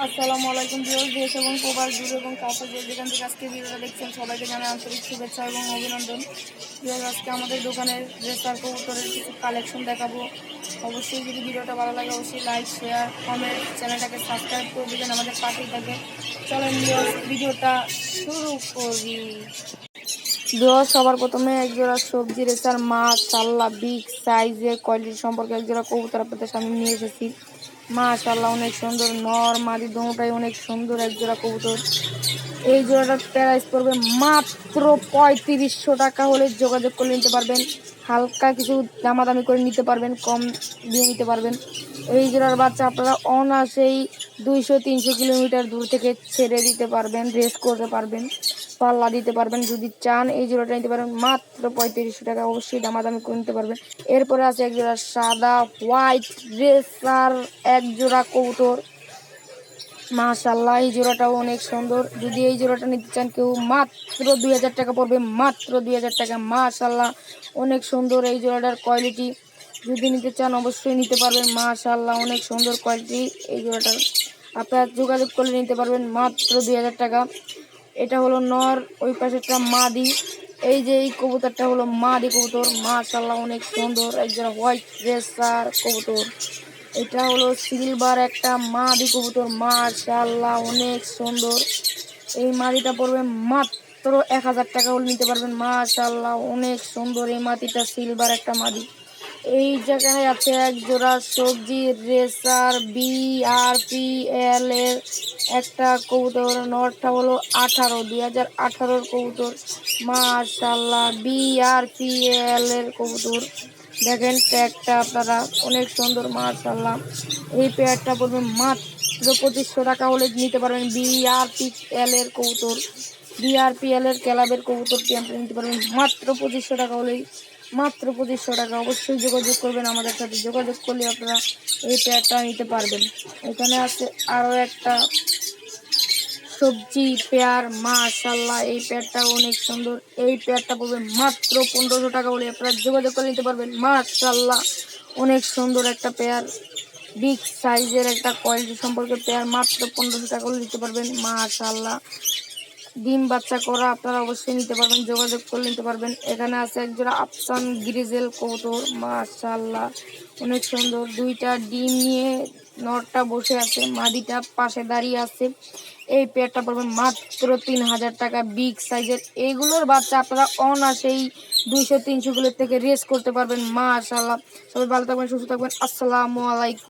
আসসালামু আলাইকুম ভিউয়ার্স, দেশ এবং প্রবাস দূর এবং কাছে যেখান থেকে আজকে ভিডিওটা দেখছেন সবাইকে জানাই আন্তরিক শুভেচ্ছা এবং অভিনন্দন। ভিউয়ার্স, আজকে আমাদের দোকানের রেসার কবুতরের কিছু কালেকশন দেখাবো। অবশ্যই যদি ভিডিওটা ভালো লাগে অবশ্যই লাইক, শেয়ার, কমেন্ট, চ্যানেলটাকে সাবস্ক্রাইব করে দিবেন, আমাদের পাশেই থাকে। চলেন ভিউয়ার্স, ভিডিওটা শুরু করি। ভিউয়ার্স, সবার প্রথমে একজোড়া সবজি রেসার মাশাআল্লাহ বিগ সাইজের কোয়ালিটি সম্পর্কে একজোড়া কবুতর আপনাদের সামনে নিয়ে এসেছি। মাশাআল্লাহ অনেক সুন্দর, নর মাদি দুটোটাই অনেক সুন্দর একজোড়া কবুতর। এই জোড়াটার প্রাইস পড়বে মাত্র 3500 টাকা হলে যোগাযোগ করে নিতে পারবেন। হালকা কিছু দামাদামি করে নিতে পারবেন, কম দিয়ে নিতে পারবেন। এই জোড়ার বাচ্চা আপনারা অনায়াসেই 200-300 কিলোমিটার দূর থেকে ছেড়ে দিতে পারবেন, রেস করতে পারবেন, পাল্লা দিতে পারবেন। যদি চান এই জোড়াটা নিতে পারবেন মাত্র 3500 টাকা, অবশ্যই দামাদামি করে নিতে পারবেন। এরপরে আছে এক জোড়া সাদা হোয়াইট রেসার এক জোড়া কবুতর। মাশাআল্লাহ এই জোড়াটাও অনেক সুন্দর। যদি এই জোড়াটা নিতে চান কেউ মাত্র 2000 টাকা পড়বে, মাত্র 2000 টাকা। মাশাআল্লাহ অনেক সুন্দর এই জোড়াটার কোয়ালিটি। যদি নিতে চান অবশ্যই নিতে পারবেন। মাশাআল্লাহ অনেক সুন্দর কোয়ালিটি এই জোড়াটার। আপনারা যোগাযোগ করলে নিতে পারবেন মাত্র 2000 টাকা। এটা হলো নর, ওই পাশেরটা মাদি। এই যে এই কবুতরটা হলো মাদি কবুতর। মাশাআল্লাহ অনেক সুন্দর একজোড়া হোয়াইট রেসার কবুতর। এটা হলো সিলভার একটা মাদি কবুতর। মাশাআল্লাহ অনেক সুন্দর। এই মাদিটা পড়বে মাত্র 1000 টাকা হলে নিতে পারবেন। মাশাআল্লাহ অনেক সুন্দর এই মাদিটা, সিলভার একটা মাদি। এই জায়গায় আছে এক জোড়া সবজি রেসার BRPL এর একটা কবুতর। নরটা হলো 2018 কবুতর। মাশাআল্লাহ BRPL এর কবুতর। দেখেন ট্যাগটা আপনারা অনেক সুন্দর। মাশাআল্লাহ এই পেয়ারটা পড়বে মাত্র 2500 টাকা হলে নিতে পারবেন। BRPL এর কবুতর, BRPL এর ক্লাবের কবুতরটি আপনারা নিতে পারবেন মাত্র 2500 টাকা হলেই, মাত্র 2500 টাকা। অবশ্যই যোগাযোগ করবেন আমাদের সাথে, যোগাযোগ করলে আপনারা এই পেয়ারটা নিতে পারবেন। এখানে আছে আরও একটা সবজি পেয়ার। মাশাআল্লাহ এই পেয়ারটা অনেক সুন্দর। এই পেয়ারটা পড়বে মাত্র 1500 টাকা হলে আপনারা যোগাযোগ করে নিতে পারবেন। মাশাআল্লাহ অনেক সুন্দর একটা পেয়ার, বিগ সাইজের একটা কোয়ালিটি সম্পর্কে পেয়ার। মাত্র 1500 টাকা হলে নিতে পারবেন। মাশাআল্লাহ ডিম বাচ্চা করা, আপনারা অবশ্যই নিতে পারবেন, যোগাযোগ করে নিতে পারবেন। এখানে আছে একজোড়া আফসান গ্রিজেল কবুতর। মাশাআল্লাহ অনেক সুন্দর। দুইটা ডিম নিয়ে নরটা বসে আছে, মাদিটা পাশে দাঁড়িয়ে আছে। এই পেয়ারটা পড়বে মাত্র 3000 টাকা, বিগ সাইজের। এইগুলোর বাচ্চা আপনারা অনায়াসেই 200-300 কিলোর থেকে রেস করতে পারবেন। মাশাআল্লাহ সবাই ভালো থাকবেন, সুস্থ থাকবেন। আসসালামু আলাইকুম।